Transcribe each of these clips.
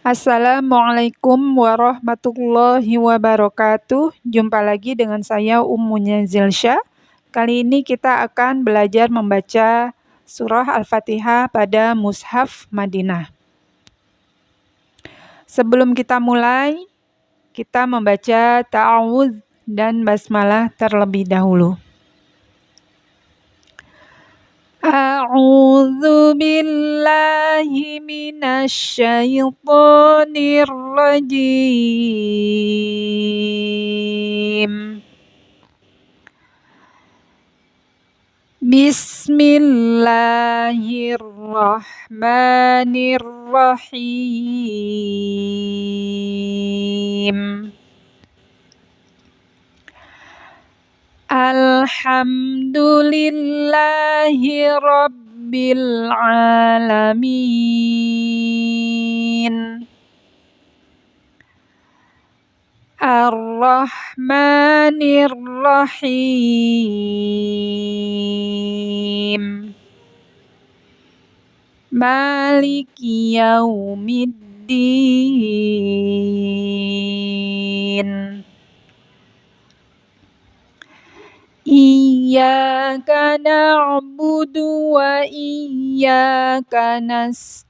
Assalamualaikum warahmatullahi wabarakatuh. Jumpa lagi dengan saya Ummunya Zilsha. Kali ini kita akan belajar membaca surah Al-Fatihah pada Mushaf Madinah. Sebelum kita mulai, kita membaca ta'awudz dan basmalah terlebih dahulu. A'udzu billahi minasyaitonir rajim. Bismillahirrahmanirrahim. Alhamdulillahi rabbil alamin. Ar-Rahmanir Rahim. Maliki yaumiddin. Iyyaka na'budu wa iyyaka nasta'in.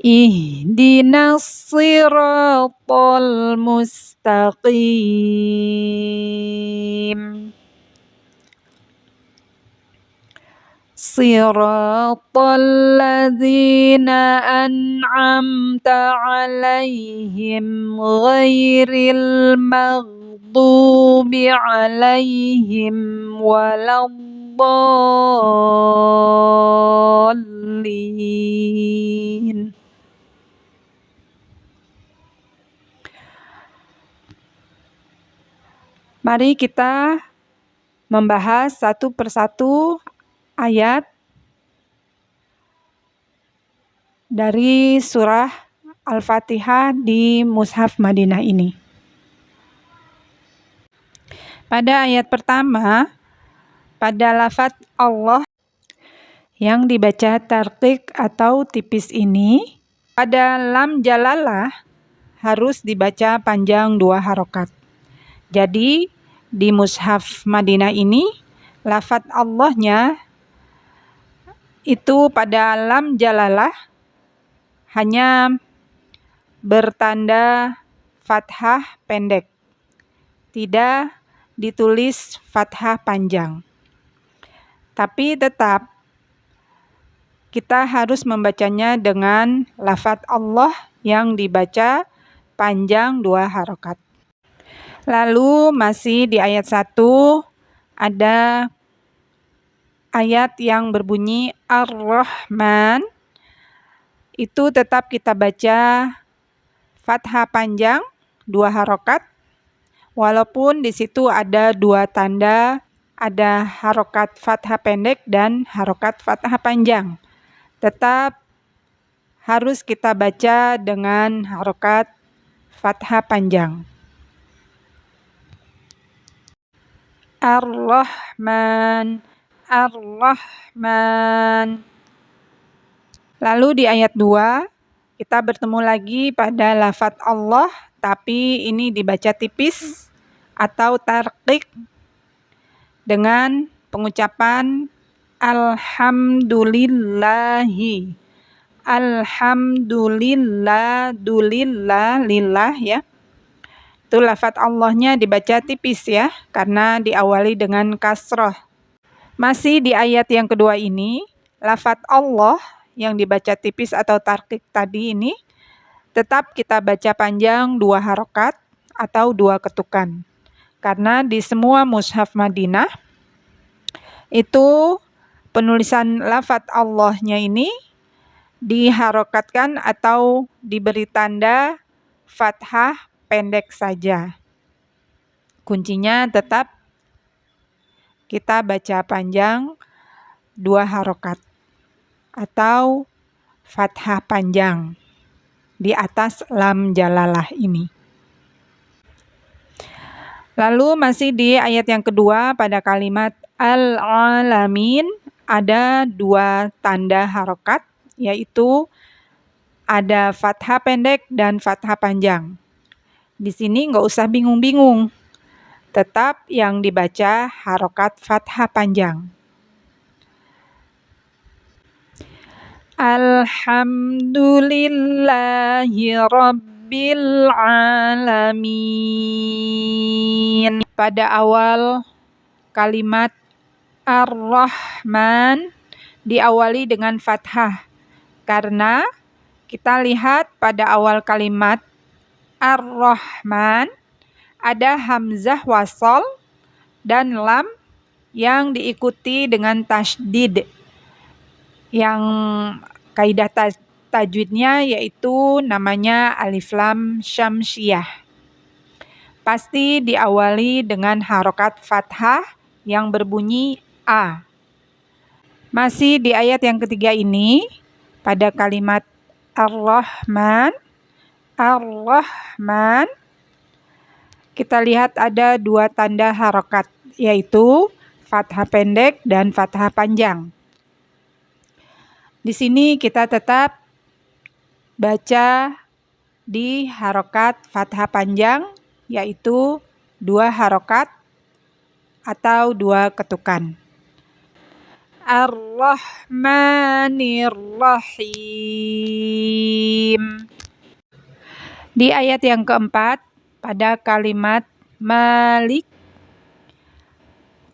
Ihdinas siratal mustaqim. Siratal ladzina an'amta 'alaihim ghairil maghdubi 'alaihim waladdallin. Mari kita membahas satu persatu ayat dari surah Al-Fatihah di Mushaf Madinah ini. Pada ayat pertama, pada lafaz Allah yang dibaca tarqiq atau tipis ini, pada lam jalalah harus dibaca panjang 2 harokat. Jadi di Mushaf Madinah ini, lafaz Allahnya itu pada lam jalalah hanya bertanda fathah pendek, tidak ditulis fathah panjang. Tapi tetap kita harus membacanya dengan lafaz Allah yang dibaca panjang 2 harokat. Lalu masih di ayat 1 ada ayat yang berbunyi Ar-Rahman. Itu tetap kita baca fathah panjang 2 harokat. Walaupun di situ ada 2 tanda, ada harokat fathah pendek dan harokat fathah panjang. Tetap harus kita baca dengan harokat fathah panjang. Ar-Rahman, Ar-Rahman. Lalu di ayat 2 kita bertemu lagi pada lafaz Allah, tapi ini dibaca tipis atau tarqiq dengan pengucapan Alhamdulillahi. Alhamdulillah, dulillah, lillah ya. Itu lafaz Allahnya dibaca tipis ya, karena diawali dengan kasroh. Masih di ayat yang kedua ini, lafaz Allah yang dibaca tipis atau tarqiq tadi ini, tetap kita baca panjang 2 harokat atau 2 ketukan. Karena di semua Mushaf Madinah, itu penulisan lafaz Allahnya ini diharokatkan atau diberi tanda fathah pendek saja. Kuncinya tetap kita baca panjang 2 harokat atau fathah panjang di atas lam jalalah ini. Lalu masih di ayat yang kedua pada kalimat al-alamin. ada dua tanda harokat, yaitu ada fathah pendek dan fathah panjang. Di sini nggak usah bingung-bingung, tetap yang dibaca harokat fathah panjang. Alhamdulillahi Rabbil Alamin. Pada awal kalimat Ar-Rahman diawali dengan fathah, karena kita lihat pada awal kalimat Ar-Rahman ada hamzah wasol dan lam yang diikuti dengan tasydid, yang kaidah tajwidnya yaitu namanya alif lam syamsiyah. Pasti diawali dengan harokat fathah yang berbunyi A. Masih di ayat yang ketiga ini, pada kalimat Ar-Rahman, Ar-Rahman, kita lihat ada dua tanda harokat, yaitu fathah pendek dan fathah panjang. Di sini kita tetap baca di harokat fathah panjang, yaitu dua harokat atau dua ketukan. Ar-Rahmanir-Rahim. Di ayat yang keempat, pada kalimat Malik,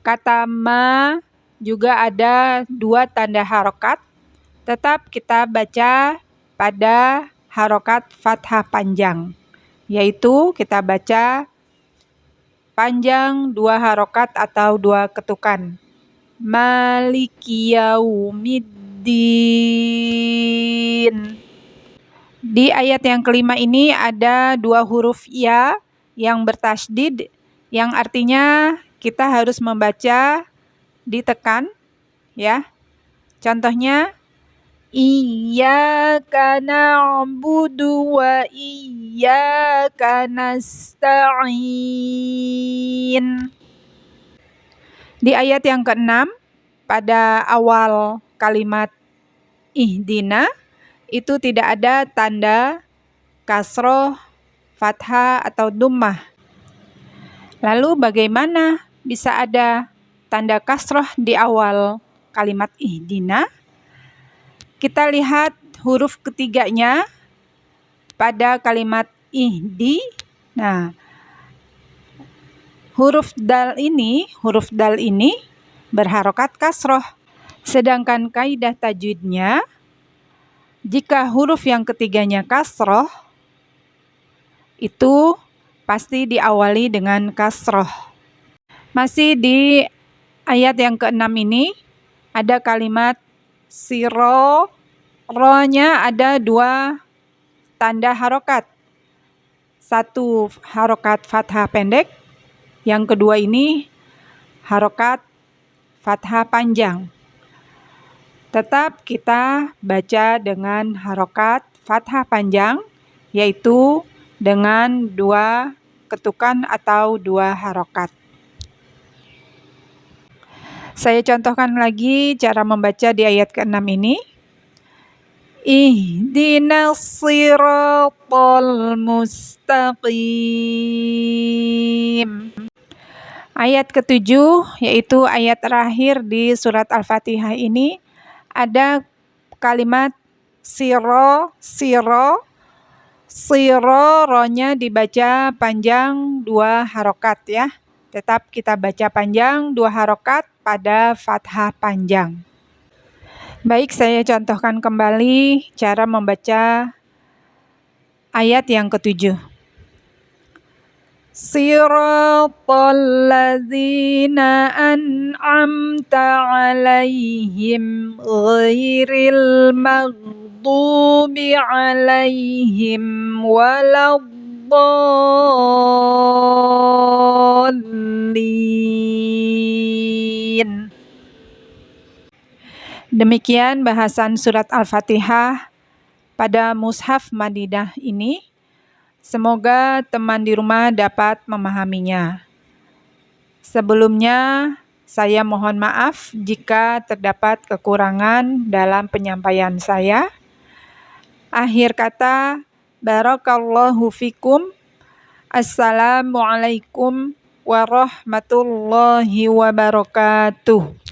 kata ma juga ada dua tanda harokat, tetap kita baca pada harokat fathah panjang, yaitu kita baca panjang dua harokat atau dua ketukan. Maliki yaumiddin. Di ayat yang kelima ini ada dua huruf ya yang bertasydid, yang artinya kita harus membaca ditekan, ya. Contohnya, Iyyaka na'budu wa iyyaka nasta'in. Di ayat yang keenam, pada awal kalimat ihdina, itu tidak ada tanda kasroh, fathah, atau dummah. Lalu bagaimana bisa ada tanda kasroh di awal kalimat ihdina? Kita lihat huruf ketiganya pada kalimat ihdi. Nah, huruf dal ini berharokat kasroh. Sedangkan kaidah tajwidnya, jika huruf yang ketiganya kasroh, itu pasti diawali dengan kasroh. Masih di ayat yang keenam ini, ada kalimat siro, ro-nya ada dua tanda harokat. Satu harokat fathah pendek, yang kedua ini harokat fathah panjang. Tetap kita baca dengan harokat fathah panjang, yaitu dengan dua ketukan atau dua harokat. Saya contohkan lagi cara membaca di ayat ke-6 ini. Ihdinas siratal mustaqim. Ayat ke-7, yaitu ayat terakhir di surat Al-Fatihah ini, ada kalimat siro, ro-nya dibaca panjang dua harokat, ya. Tetap kita baca panjang dua harokat pada fathah panjang. Baik, saya contohkan kembali cara membaca ayat yang ke-7. Siratal ladzina an'amta 'alaihim ghairil maghdubi 'alaihim waladdallin. Demikian bahasan surat Al-Fatihah pada mushaf Madinah ini. Semoga teman di rumah dapat memahaminya. Sebelumnya, Saya mohon maaf jika terdapat kekurangan dalam penyampaian saya. Akhir kata, barakallahu fikum. Assalamualaikum warahmatullahi wabarakatuh.